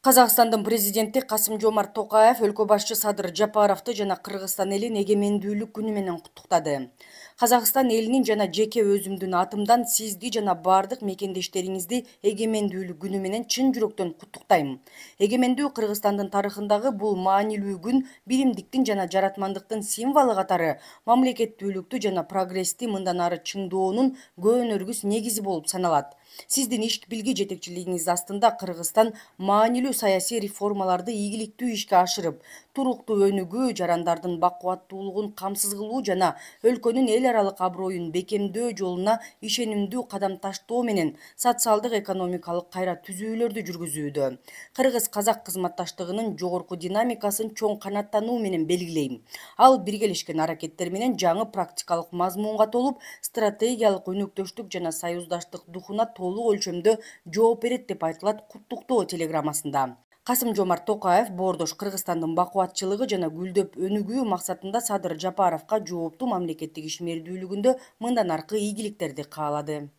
Казакстандын президенти Касым-Жомарт Токаев өлкө башчы Садыр Жапаровду жана Кыргызстан элин эгемендүүлүк күнү менен куттуктады. Казакстан элинин жана жеке өзүмдүн атымдан сизди жана бардык мекендештериңизди эгемендүүлүк күнү менен чын жүрөктөн куттуктайм. Эгемендүү Кыргызстандын тарыхындагы бул маанилүү күн биримдиктин жана жаратмандыктын символу катары мамлекеттүүлүктү жана прогрессти мындан ары чыңдоонун көөнөргүс негизи болуп саналат. Сиздин иш билги жетекчилигиңиз астында Кыргызстан маанилүү саясий реформаларды ийгиликтүү ишке ашырып, туруктуу өнүгүү, жарандардын бакубаттуулугун камсыз кылуу жана өлкөнүн эл аралык аброюн бекемдөө жолуна ишенимдүү кадам таштоо менен социалдык экономикалык кайра түзүүлөрдү жүргүзүүдө. Кыргыз-казак кызматташтыгынын жогорку динамикасын чоң канааттануу менен белгилейм. Ал биргелешкен аракеттер менен жаңы практикалык мазмунга толуп, стратегиялык өнөктөштүк жана союздаштык духуна толук өлчөмдө жооп берет деп айтылат куттуктоо телеграммасында. Касым-Жомарт Токаев боордош Кыргызстандын бакубатчылыгы жана гүлдөп өнүгүү максатында Садыр Жапаровго жооптуу мамлекеттик ишмердүүлүгүндө мындан аркы ийгиликтерди каалады.